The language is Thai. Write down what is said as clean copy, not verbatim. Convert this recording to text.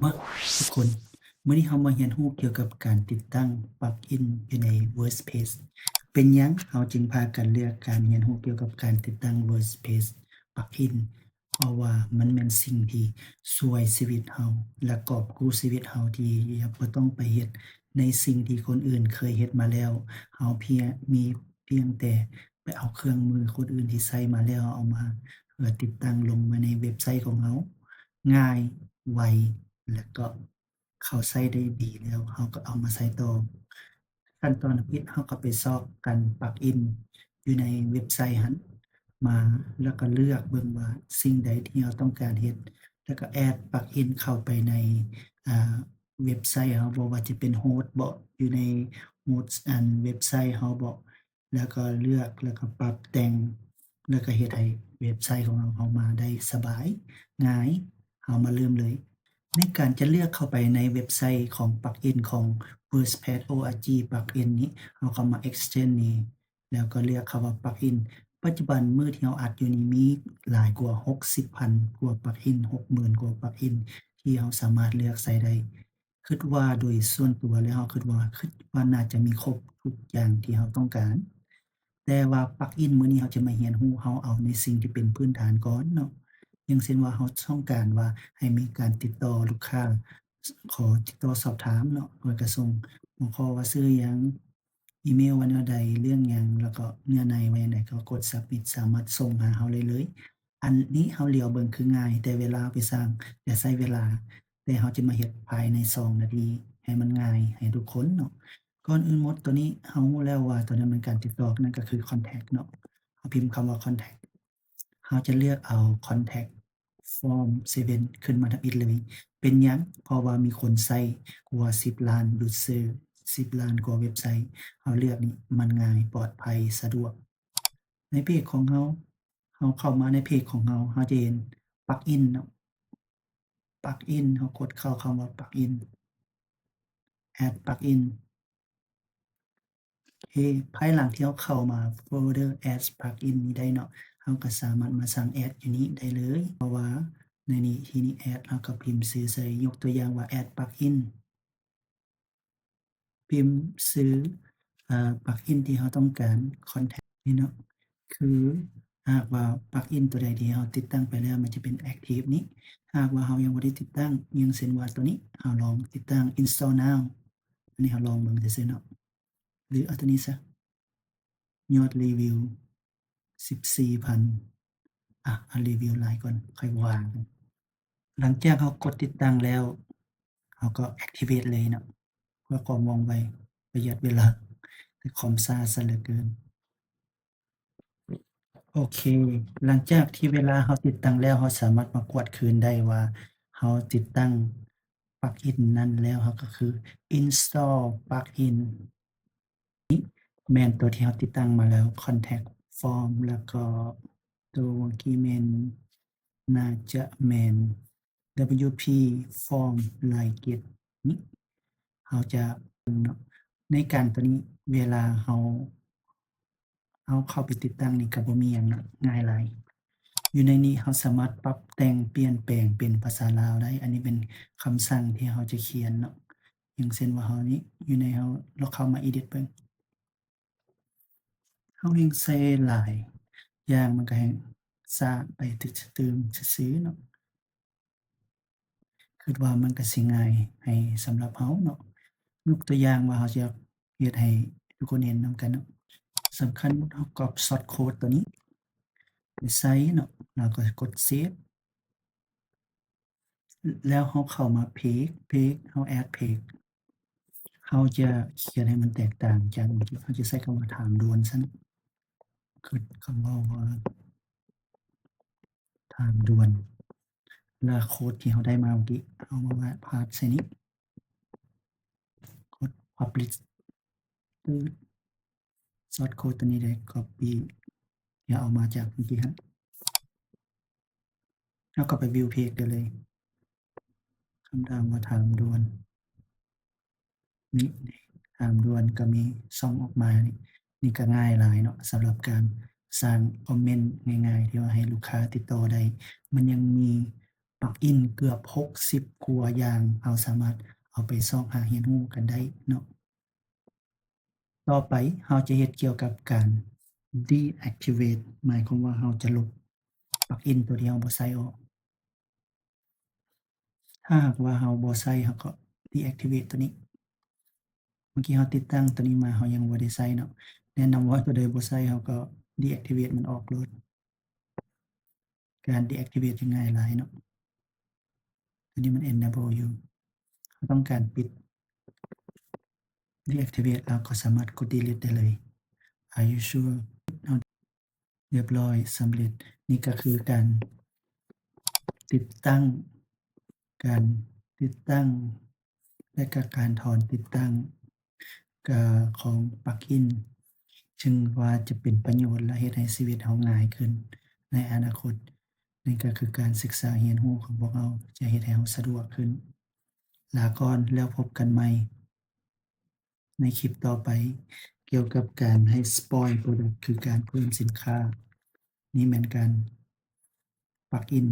มาทุกคนมื้อนี้เรามาเรียนรู้เกี่ยวกับการติดตั้งปลั๊กอินอยู่ใน Workspace เป็นหยังเราจึงพากันเลือกการเรียนรู้เกี่ยวกับการติดตั้ง Workspace ปลั๊กอินเพราะว่ามันแม่นสิ่งที่ช่วยชีวิตเราและกอบกู้ชีวิตเราที่บ่ต้องไปเฮ็ดในสิ่งที่คนอื่นเคยเฮ็ดมาแล้วเราเพียงแต่ไปเอาเครื่องมือคนอื่นที่ใช้มาแล้วเอามาเพื่อติดตั้งลงมาในเว็บไซต์ของเราง่ายไว แล้วก็เขาใช้ได้ดีแล้วเราก็เอามาใช้ต่อขั้นตอนที่เราก็ไปซอกกันปลักอินอยู่ในเว็บไซต์หั้นมาแล้วก็เลือกเบิ่งว่าสิ่งใดที่เราต้องการเฮ็ดแล้วก็แอดปลักอินเข้าไปในอ่าเว็บไซต์เราบ่ว่าจะเป็นโฮสต์บ่อยู่ในโฮสต์เว็บไซต์เราบ่แล้วก็เลือกแล้วก็ปรับแต่งแล้วก็เฮ็ดให้เว็บไซต์ของเรามาได้สบายง่ายเรามาเริ่มเลย ในการจะเลือกเข้าไปในเว็บไซต์ของปลั๊กอินของ WordPress.org ปลั๊กอินนี้เราเข้ามา Exchange นี้แล้วก็เลือกคำว่าปลั๊กอินปัจจุบันมื้อที่เราอัดอยู่นี้มีหลายกว่า60,000กว่าปลั๊กอิน60,000กว่าปลั๊กอินที่เราสามารถเลือกใช้ได้คิดว่าโดยส่วนตัวแล้วเราคิดว่าน่าจะมีครบทุกอย่างที่เราต้องการแต่ว่าปลั๊กอินมื้อนี้เราจะมาเรียนรู้เราเอาในสิ่งที่เป็นพื้นฐานก่อนเนาะ อย่างเช่นว่าเราต้องการว่าให้มีการติดต่อลูกค้าขอติดต่อสอบถามเนาะเพิ่นก็ส่งหัวข้อว่าชื่อหยังอีเมลว่าแนวใดเรื่องหยังแล้วก็เนื้อในว่าจั่งใดก็กด submit สามารถส่งหาเราได้เลยอันนี้เราเหลียวเบิ่งคือง่ายแต่เวลาเอาไปสร้างจะใช้เวลาแต่เราจะมาเฮ็ดภายใน2นาทีให้มันง่ายให้ทุกคนเนาะก่อนอื่นหมดตัวนี้เรารู้แล้วว่าตัวนั้นเป็นการติดต่อนั่นก็คือคอนแท็กต์เนาะเราพิมพ์คำว่าคอนแท็กต์ เราจะเลือกเอา Contact Form 7ขึ้นมาทับอิฐเลย เป็นหยัง เพราะว่ามีคนใช้กว่า10,000,000 user 10,000,000กว่าเว็บไซต์เราเลือกนี่มันง่ายปลอดภัยสะดวก ในเพจของเราเข้ามาในเพจของเราจะเห็นปลักอินเนาะปลักอินเรากดเข้าคำว่าปลักอิน Add Plugin โอเคภายหลังที่เราเข้ามาโฟลเดอร์ Add Plugin นี้ได้เนาะเราก็สามารถมาสั่ง Add อยู่นี้ได้เลย เพราะว่าในนี้ที่นี้ Add เราก็พิมพ์ชื่อใส่ยกตัวอย่างว่า Add Plugin พิมพ์ชื่อPlugin ที่เราต้องการคอนแท็กต์นี่เนาะคือหากว่า Plugin ตัวใดที่เราติดตั้งไปแล้วมันจะเป็นแอกทิฟนี้หากว่าเรายังบ่ได้ติดตั้งอย่างเช่นว่าตัวนี้เราลองติดตั้ง Install Now อันนี้เราลองเบิ่งซื่อๆเนาะหรือเอาตัวนี้เสีย ยอดรีวิว14,000เอารีวิวหลายก่อนค่อยว่ากันหลังจากเรากดติดตั้งแล้วเราก็แอ็กทิเวตเลยเนาะเพื่อความว่องไวประหยัดเวลาแต่คอมช้าเสียเหลือเกินโอเคหลังจากที่เวลาเราติดตั้งแล้วเราสามารถมากวดคืนได้ว่าเราติดตั้งปลั๊กอินนั้นแล้วเราก็คือ install plugin แม่นตัวที่เราติดตั้งมาแล้ว Contact Form แล้วก็ตัวเมื่อกี้แม่นน่าจะแม่น WP Form Like It นี้เราจะเนาะในการตัวนี้เวลาเราเข้าไปติดตั้งนี่ก็บ่มีหยังเนาะง่ายหลายอยู่ในนี้เราสามารถปรับแต่งเปลี่ยนแปลงเป็นภาษาลาวได้อันนี้เป็นคำสั่งที่เราจะเขียนเนาะอย่างเช่นว่าเรานี้อยู่ในเราเข้ามา edit เบิ่ง เราแฮ่งใส่หลายอย่างมันก็แฮ่งซ่าไปตื่มซื่อๆเนาะคิดว่ามันก็สิง่ายให้สำหรับเราเนาะยกตัวอย่างว่าเราจะเฮ็ดให้ทุกคนเห็นนำกันเนาะสำคัญเราก๊อบ Source Code ตัวนี้ไปใส่เนาะแล้วก็กดเซฟแล้วเราเข้ามา Page เรา Add Page เราจะเขียนให้มันแตกต่างจากเมื่อกี้เราจะใช้คำว่าถามด่วนซะเนาะคือคำเว้าว่าถามด่วน แล้วโคดที่เราได้มาเมื่อกี้เอามาวาดภาพใส่นี้กด Publish ปื๊ด Source Code ตัวนี้ได้ Copy เดี๋ยวเอามาจากเมื่อกี้ครับแล้วก็ไป View Page ได้เลยคำถามว่าถามด่วนนี่ถามด่วนก็มีช่องออกมานี่ก็ง่ายหลายเนาะสำหรับการสร้างคอมเมนต์ง่ายๆที่ว่าให้ลูกค้าติดต่อได้มันยังมี ปลักอินเกือบ 60 กว่าอย่างเราสามารถเอาไปซอกหาเรียนรู้กันได้เนาะต่อไปเราจะเฮ็ดเกี่ยวกับการ deactivate หมายความว่าเราจะลบปลักอินตัวที่เราบ่ใช้ออกถ้าหากว่าเราบ่ใช้เราก็ deactivate ตัวนี้เมื่อกี้เราติดตั้งตัวนี้มาเรายังบ่ได้ใช้เนาะแนะนำว่าตัวใดบ่ใช้เราก็ deactivate มันออกโลดการ deactivate จะง่ายหลายเนาะตัวนี้มัน enable อยู่เราต้องการปิด deactivate เราก็สามารถกด delete ได้เลย Are you sure เรียบร้อยสำเร็จนี่ก็คือการติดตั้งการติดตั้งและก็การถอนติดตั้งของปลักอินซึ่งว่าจะเป็นประโยชน์และเฮ็ดให้ชีวิตเราง่ายขึ้นในอนาคตนั่นก็คือการศึกษาเรียนรู้ของพวกเราจะเฮ็ดให้เราสะดวกขึ้นลาก่อนแล้วพบกันใหม่ในคลิปต่อไปเกี่ยวกับการให้ spoil product คือการเพิ่มสินค้านี่แม่นการ plug in